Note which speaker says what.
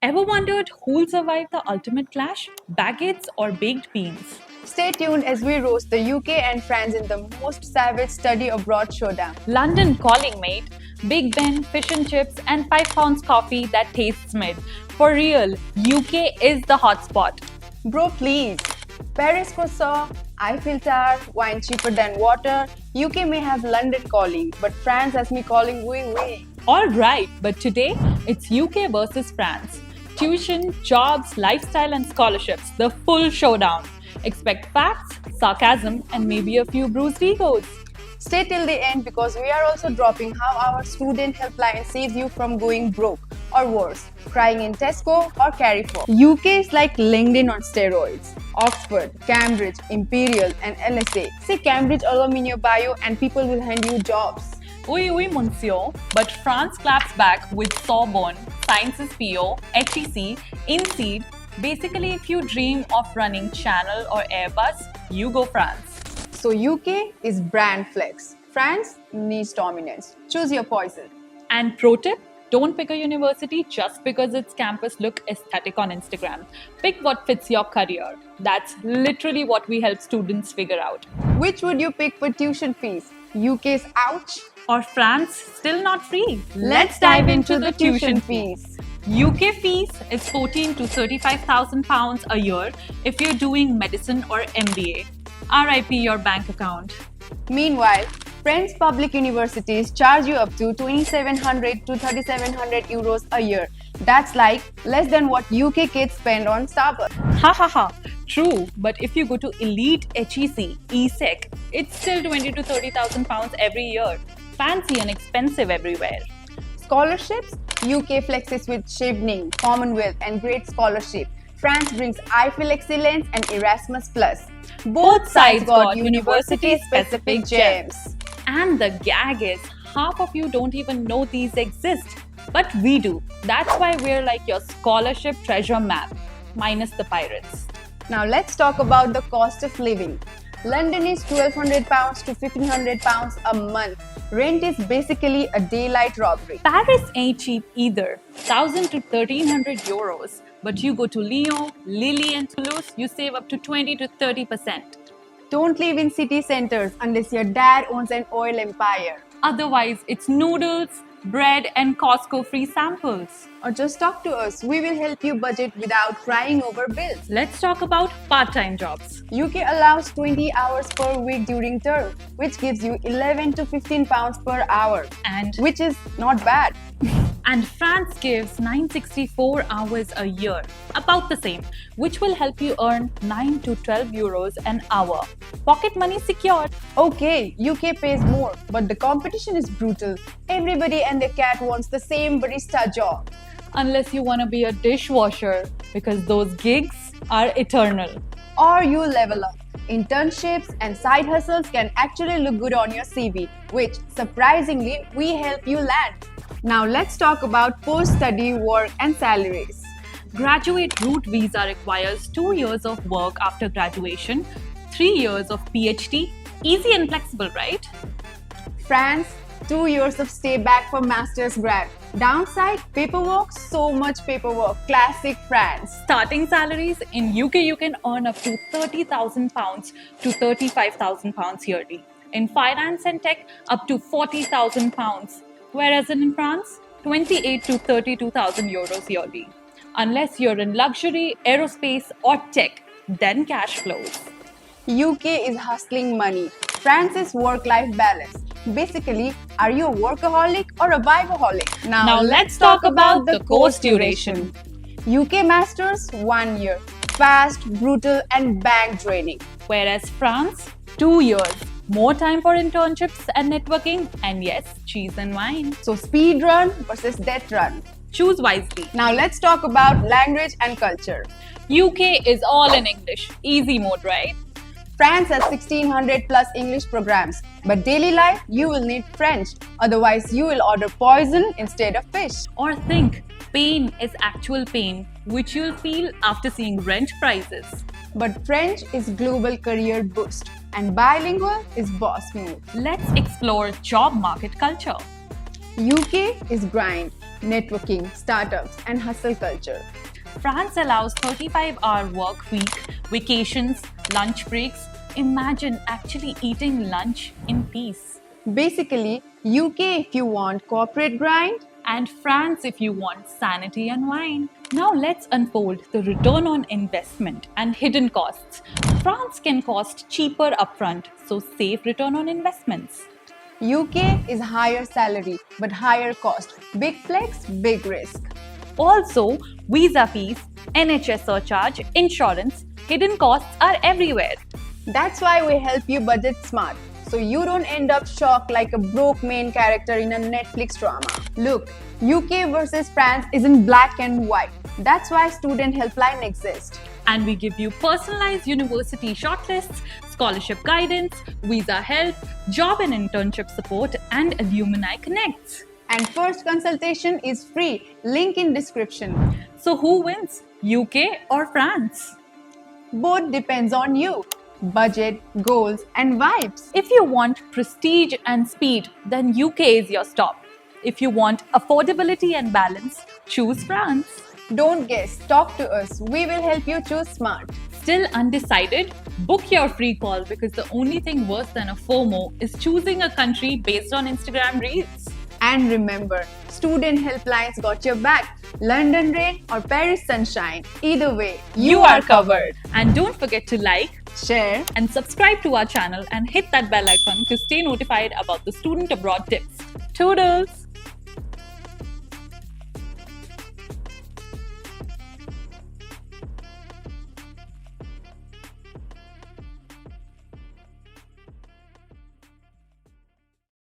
Speaker 1: Ever wondered who'll survive the ultimate clash? Baguettes or baked beans?
Speaker 2: Stay tuned as we roast the UK and France in the most savage study abroad showdown.
Speaker 1: London calling, mate. Big Ben, fish and chips, and 5 pounds coffee that tastes mid. For real, UK is the hotspot.
Speaker 2: Bro, please. Paris croissant, Eiffel Tower, wine cheaper than water. UK may have London calling, but France has me calling oui oui.
Speaker 1: Alright, but today it's UK versus France. Tuition, jobs, lifestyle, and scholarships, the full showdown. Expect facts, sarcasm, and maybe a few bruised egos.
Speaker 2: Stay till the end because we are also dropping how our student helpline saves you from going broke or worse, crying in Tesco or Carrefour. UK is like LinkedIn on steroids. Oxford, Cambridge, Imperial, and LSA. Say Cambridge alum in your bio and people will hand you jobs.
Speaker 1: Oui, monsieur. But France claps back with Sorbonne, Sciences PO, HEC, INSEAD. Basically, if you dream of running Channel or Airbus, you go France.
Speaker 2: So UK is brand flex. France needs dominance. Choose your poison.
Speaker 1: And pro tip, don't pick a university just because its campus look aesthetic on Instagram. Pick what fits your career. That's literally what we help students figure out.
Speaker 2: Which would you pick for tuition fees? UK's ouch?
Speaker 1: Or France still not free?
Speaker 2: Let's dive into the tuition fees.
Speaker 1: UK fees is 14 to 35,000 pounds a year if you're doing medicine or MBA. RIP your bank account.
Speaker 2: Meanwhile, French public universities charge you up to 2,700 to 3,700 euros a year. That's like less than what UK kids spend on Starbucks.
Speaker 1: Ha ha ha. True, but if you go to elite HEC, ESEC, it's still 20 to 30,000 pounds every year. Fancy and expensive everywhere.
Speaker 2: Scholarships, UK flexes with Chevening, Commonwealth, and Great Scholarship. France brings Eiffel Excellence and Erasmus Plus. Both sides got university-specific gems.
Speaker 1: And the gag is, half of you don't even know these exist. But we do. That's why we're like your scholarship treasure map, minus the pirates.
Speaker 2: Now let's talk about the cost of living. London is £1,200 to £1,500 a month. Rent is basically a daylight robbery.
Speaker 1: Paris ain't cheap either, 1,000 to 1,300 euros. But you go to Lyon, Lille, and Toulouse, you save up to 20 to 30%.
Speaker 2: Don't live in city centers unless your dad owns an oil empire.
Speaker 1: Otherwise, it's noodles, bread, and Costco free samples.
Speaker 2: Or just talk to us. We will help you budget without crying over bills.
Speaker 1: Let's talk about part-time jobs.
Speaker 2: UK allows 20 hours per week during term, which gives you 11 to 15 pounds per hour,
Speaker 1: And
Speaker 2: which is not bad.
Speaker 1: And France gives 964 hours a year, about the same, which will help you earn 9 to 12 euros an hour. Pocket money secured.
Speaker 2: Okay, UK pays more, but the competition is brutal. Everybody and their cat wants the same barista job.
Speaker 1: Unless you want to be a dishwasher, because those gigs are eternal.
Speaker 2: Or you level up. Internships and side hustles can actually look good on your CV, which surprisingly we help you land. Now let's talk about post-study work and salaries.
Speaker 1: Graduate route visa requires 2 years of work after graduation, 3 years of PhD. Easy and flexible, right?
Speaker 2: France, 2 years of stay back for master's grad. Downside, paperwork, so much paperwork. Classic France.
Speaker 1: Starting salaries in UK, you can earn up to 30,000 pounds to 35,000 pounds yearly. In finance and tech, up to 40,000 pounds. Whereas in France, 28 to 32,000 euros yearly. Unless you're in luxury, aerospace, or tech, then cash flows.
Speaker 2: UK is hustling money. France is work-life balance. Basically, are you a workaholic or a vibaholic?
Speaker 1: Now let's talk about the course duration.
Speaker 2: UK Masters, 1 year. Fast, brutal, and bank draining.
Speaker 1: Whereas France, 2 years. More time for internships and networking, and yes, cheese and wine.
Speaker 2: So speed run versus death run.
Speaker 1: Choose wisely.
Speaker 2: Now let's talk about language and culture.
Speaker 1: UK is all in English. Easy mode, right?
Speaker 2: France has 1600 plus English programs, but daily life you will need French. Otherwise, you will order poison instead of fish.
Speaker 1: Or think, pain is actual pain, which you'll feel after seeing rent prices.
Speaker 2: But French is global career boost, and bilingual is boss move.
Speaker 1: Let's explore job market culture.
Speaker 2: UK is grind. networking, startups, and hustle culture.
Speaker 1: France allows 35-hour work week, vacations, lunch breaks. Imagine actually eating lunch in peace.
Speaker 2: Basically, UK if you want corporate grind,
Speaker 1: And France if you want sanity and wine. Now let's unfold the return on investment and hidden costs. France can cost cheaper upfront, so save return on investments.
Speaker 2: UK is higher salary but higher cost. Big flex, big risk.
Speaker 1: Also, visa fees, NHS surcharge, insurance, hidden costs are everywhere.
Speaker 2: That's why we help you budget smart, so you don't end up shocked like a broke main character in a Netflix drama. Look, UK versus France isn't black and white. That's why Student Helpline exists.
Speaker 1: And we give you personalized university shortlists, scholarship guidance, visa help, job and internship support, and alumni connects.
Speaker 2: And first consultation is free. Link in description.
Speaker 1: So who wins, UK or France?
Speaker 2: Both depends on you. Budget, goals, and vibes.
Speaker 1: If you want prestige and speed, then UK is your stop. If you want affordability and balance, choose France.
Speaker 2: Don't guess, talk to us. We will help you choose smart.
Speaker 1: Still undecided? Book your free call because the only thing worse than a FOMO is choosing a country based on Instagram Reels.
Speaker 2: And remember, Student Helplines got your back. London rain or Paris sunshine. Either way, you are covered.
Speaker 1: And don't forget to like
Speaker 2: Share.
Speaker 1: and subscribe to our channel and hit that bell icon to stay notified about the student abroad tips. Toodles!